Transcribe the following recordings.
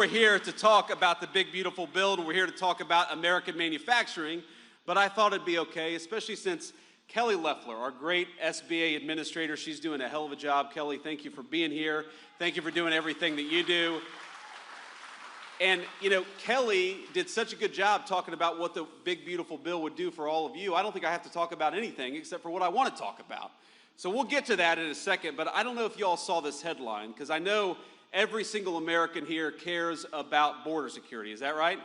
We're here to talk about the big, beautiful bill, and we're here to talk about American manufacturing, but I thought it'd be okay, especially since Kelly Loeffler, our great SBA administrator, she's doing a hell of a job. Kelly, thank you for being here. Thank you for doing everything that you do. And, you know, Kelly did such a good job talking about what the big, beautiful bill would do for all of you. I don't think I have to talk about anything except for what I want to talk about. So we'll get to that in a second, but I don't know if you all saw this headline, because I know every single American here cares about border security. Is that right?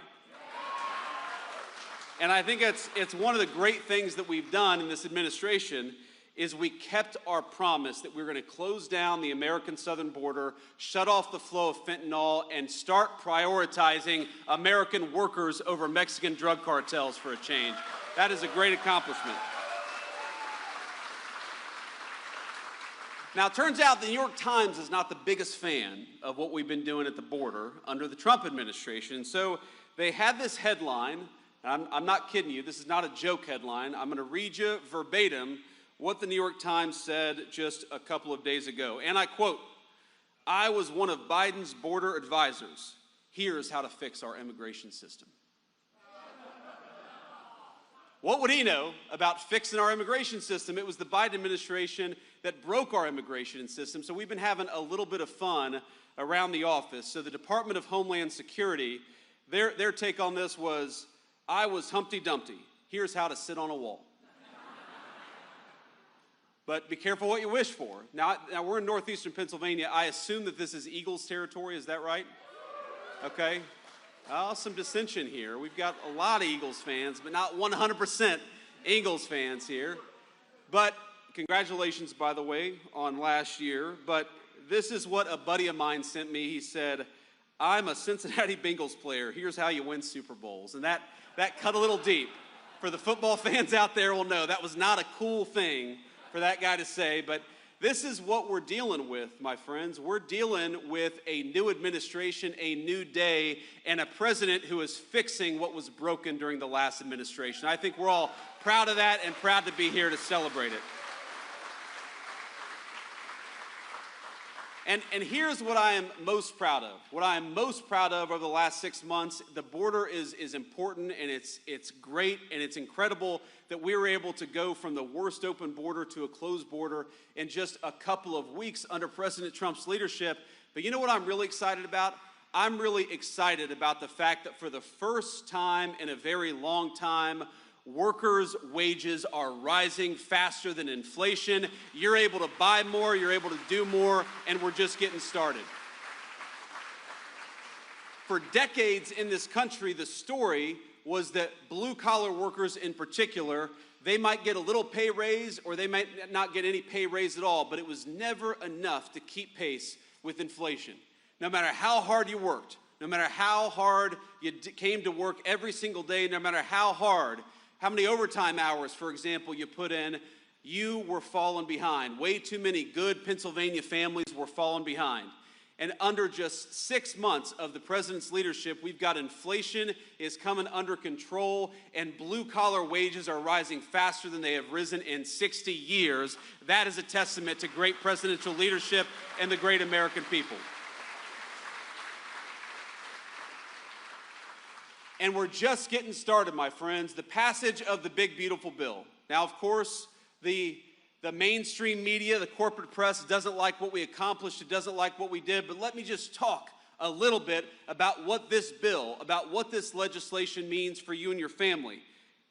And I think it's one of the great things that we've done in this administration is we kept our promise that we were going to close down the American southern border, shut off the flow of fentanyl, and start prioritizing American workers over Mexican drug cartels for a change. That is a great accomplishment. Now, it turns out the New York Times is not the biggest fan of what we've been doing at the border under the Trump administration. So they had this headline, and I'm not kidding you, this is not a joke headline. I'm going to read you verbatim what the New York Times said just a couple of days ago. And I quote, "I was one of Biden's border advisors. Here's how to fix our immigration system." What would he know about fixing our immigration system? It was the Biden administration that broke our immigration system. So we've been having a little bit of fun around the office. So the Department of Homeland Security, their take on this was, "I was Humpty Dumpty. Here's how to sit on a wall." But be careful what you wish for. Now we're in northeastern Pennsylvania. I assume that this is Eagles territory. Is that right? Okay. Some dissension here. We've got a lot of Eagles fans, but not 100% Eagles fans here. But congratulations, by the way, on last year. But this is what a buddy of mine sent me. He said, "I'm a Cincinnati Bengals player. Here's how you win Super Bowls." And that cut a little deep. For the football fans out there will know that was not a cool thing for that guy to say. But this is what we're dealing with, my friends. We're dealing with a new administration, a new day, and a president who is fixing what was broken during the last administration. I think we're all proud of that and proud to be here to celebrate it. And here's what I am most proud of. What I am most proud of over the last 6 months, the border is important, and it's great, and it's incredible that we were able to go from the worst open border to a closed border in just a couple of weeks under President Trump's leadership. But you know what I'm really excited about? I'm really excited about the fact that for the first time in a very long time, workers' wages are rising faster than inflation. You're able to buy more, you're able to do more, and we're just getting started. For decades in this country, the story was that blue-collar workers in particular, they might get a little pay raise or they might not get any pay raise at all, but it was never enough to keep pace with inflation. No matter how hard you worked, no matter how hard you came to work every single day, no matter how many overtime hours, for example, you put in, you were falling behind. Way too many good Pennsylvania families were falling behind. And under just 6 months of the president's leadership, we've got inflation is coming under control, and blue-collar wages are rising faster than they have risen in 60 years. That is a testament to great presidential leadership and the great American people. And we're just getting started, my friends. The passage of the big, beautiful bill. Now, of course, the mainstream media, the corporate press doesn't like what we accomplished. It doesn't like what we did. But let me just talk a little bit about what this bill, about what this legislation means for you and your family.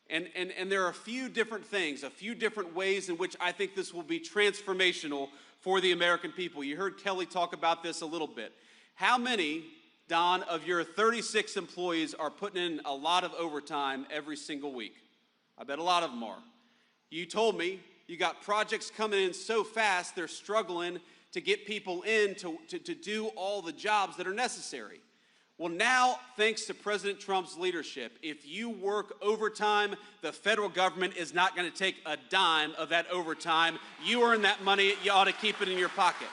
And there are a few different things, a few different ways in which I think this will be transformational for the American people. You heard Kelly talk about this a little bit. How many, Don, of your 36 employees are putting in a lot of overtime every single week? I bet a lot of them are. You told me you got projects coming in so fast, they're struggling to get people in to do all the jobs that are necessary. Well, now, thanks to President Trump's leadership, if you work overtime, the federal government is not going to take a dime of that overtime. You earn that money, you ought to keep it in your pocket.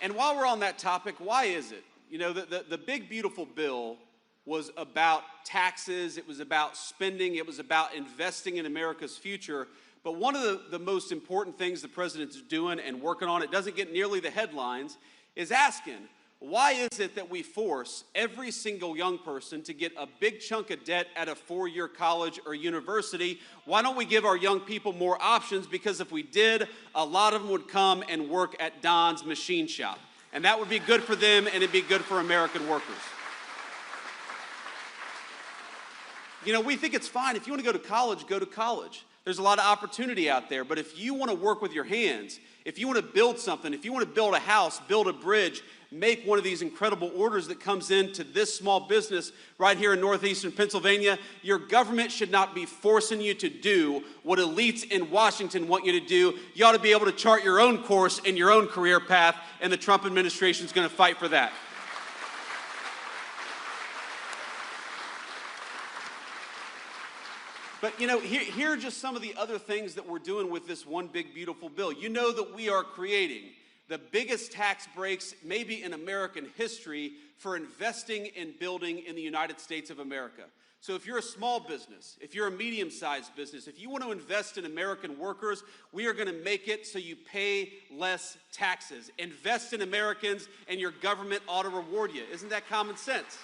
And while we're on that topic, why is it? You know, the big, beautiful bill was about taxes, it was about spending, it was about investing in America's future. But one of the most important things the president's doing and working on, it doesn't get nearly the headlines, is asking, why is it that we force every single young person to get a big chunk of debt at a 4-year college or university? Why don't we give our young people more options? Because if we did, a lot of them would come and work at Don's machine shop. And that would be good for them, and it'd be good for American workers. You know, we think it's fine. If you want to go to college, go to college. There's a lot of opportunity out there. But if you want to work with your hands, if you want to build something, if you want to build a house, build a bridge, make one of these incredible orders that comes into this small business right here in northeastern Pennsylvania, your government should not be forcing you to do what elites in Washington want you to do. You ought to be able to chart your own course and your own career path, and the Trump administration is going to fight for that. But, you know, here are just some of the other things that we're doing with this one big, beautiful bill. You know that we are creating the biggest tax breaks maybe in American history for investing and building in the United States of America. So if you're a small business, if you're a medium-sized business, if you want to invest in American workers, we are going to make it so you pay less taxes. Invest in Americans and your government ought to reward you. Isn't that common sense?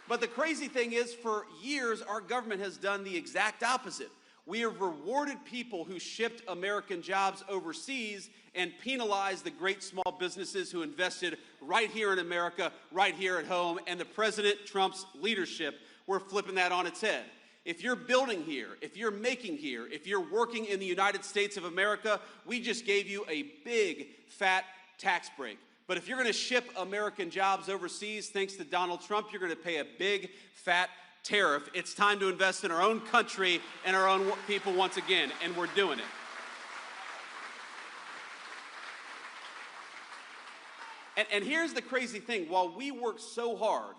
But the crazy thing is, for years, our government has done the exact opposite. We have rewarded people who shipped American jobs overseas and penalized the great small businesses who invested right here in America, right here at home. And the President Trump's leadership, we're flipping that on its head. If you're building here, if you're making here, if you're working in the United States of America, we just gave you a big, fat tax break. But if you're going to ship American jobs overseas, thanks to Donald Trump, you're going to pay a big, fat tariff. It's time to invest in our own country and our own people once again, and we're doing it. And here's the crazy thing. While we worked so hard,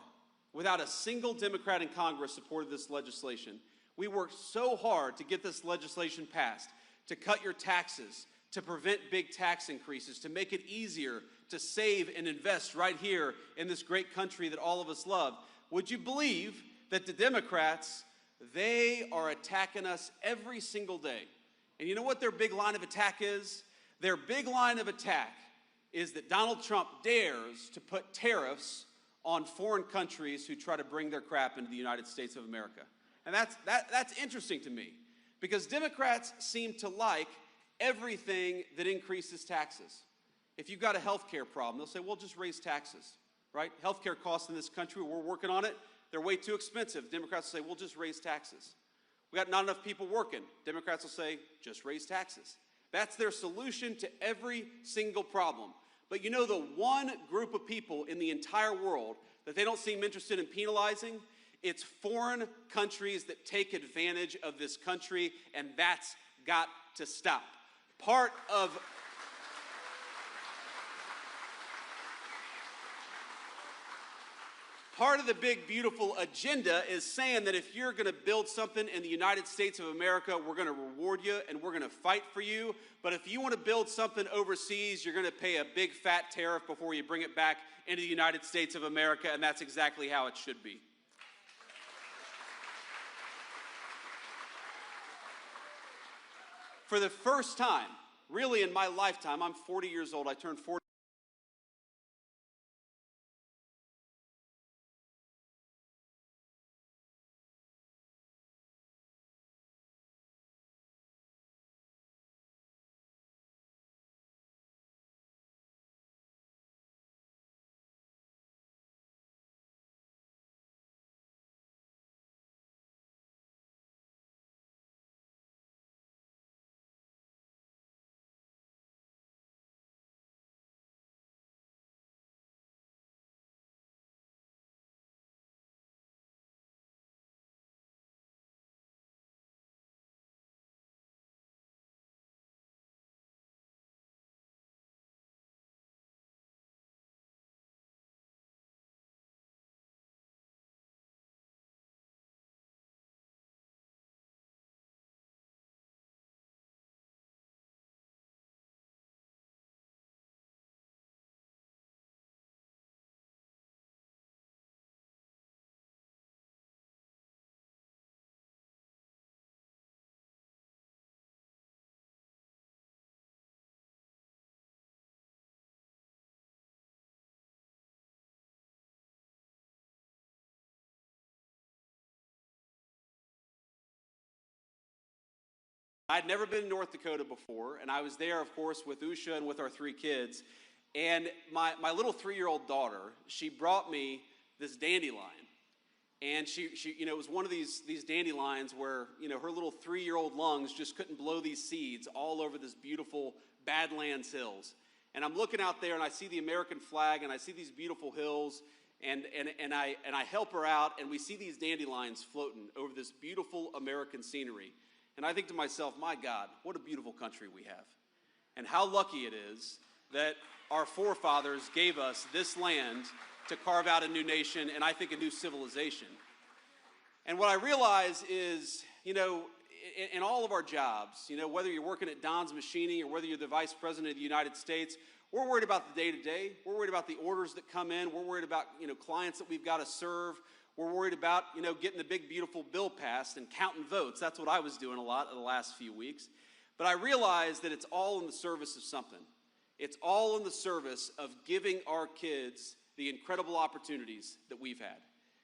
without a single Democrat in Congress supported this legislation, we worked so hard to get this legislation passed, to cut your taxes, to prevent big tax increases, to make it easier to save and invest right here in this great country that all of us love. Would you believe that the Democrats, they are attacking us every single day? And you know what their big line of attack is? Their big line of attack is that Donald Trump dares to put tariffs on foreign countries who try to bring their crap into the United States of America. And that's interesting to me, because Democrats seem to like everything that increases taxes. If you've got a health care problem, they'll say, well, just raise taxes, right? Health care costs in this country, we're working on it, they're way too expensive. Democrats will say, well, just raise taxes. We got not enough people working. Democrats will say, just raise taxes. That's their solution to every single problem. But you know, the one group of people in the entire world that they don't seem interested in penalizing, it's foreign countries that take advantage of this country, and that's got to stop. Part of the big, beautiful agenda is saying that if you're going to build something in the United States of America, we're going to reward you and we're going to fight for you. But if you want to build something overseas, you're going to pay a big, fat tariff before you bring it back into the United States of America, and that's exactly how it should be. For the first time, really in my lifetime, I'm 40 years old, I turned 40. I'd never been to North Dakota before, and I was there, of course, with Usha and with our 3 kids. And my little 3-year-old daughter, she brought me this dandelion. And she it was one of these dandelions where, her little 3-year-old lungs just couldn't blow these seeds all over this beautiful Badlands hills. And I'm looking out there and I see the American flag and I see these beautiful hills and I help her out and we see these dandelions floating over this beautiful American scenery. And I think to myself, my God, what a beautiful country we have. And how lucky it is that our forefathers gave us this land to carve out a new nation and I think a new civilization. And what I realize is, in all of our jobs, whether you're working at Don's Machining or whether you're the Vice President of the United States, we're worried about the day-to-day. We're worried about the orders that come in. We're worried about, clients that we've got to serve. We're worried about, getting the big, beautiful bill passed and counting votes. That's what I was doing a lot in the last few weeks. But I realized that it's all in the service of something. It's all in the service of giving our kids the incredible opportunities that we've had.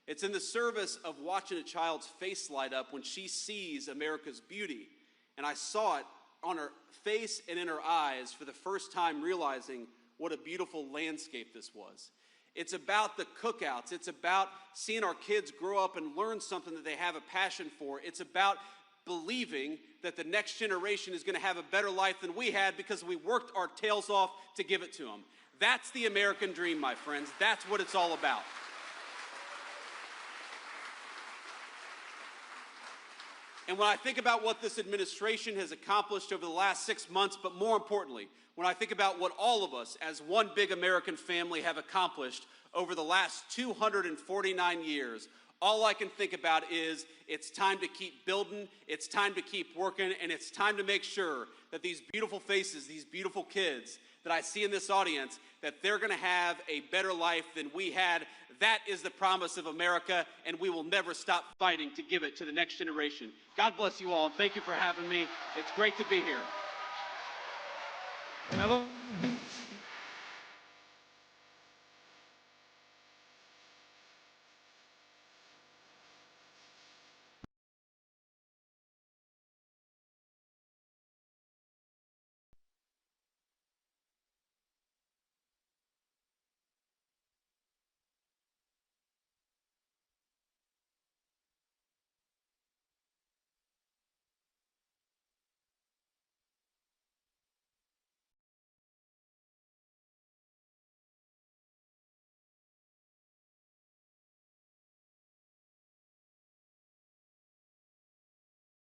It's in the service of watching a child's face light up when she sees America's beauty. And I saw it on her face and in her eyes for the first time, realizing what a beautiful landscape this was. It's about the cookouts. It's about seeing our kids grow up and learn something that they have a passion for. It's about believing that the next generation is going to have a better life than we had because we worked our tails off to give it to them. That's the American dream, my friends. That's what it's all about. And when I think about what this administration has accomplished over the last 6 months, but more importantly, when I think about what all of us as one big American family have accomplished over the last 249 years, all I can think about is it's time to keep building, it's time to keep working, and it's time to make sure that these beautiful faces, these beautiful kids that I see in this audience, that they're going to have a better life than we had. That is the promise of America, and we will never stop fighting to give it to the next generation. God bless you all, and thank you for having me. It's great to be here.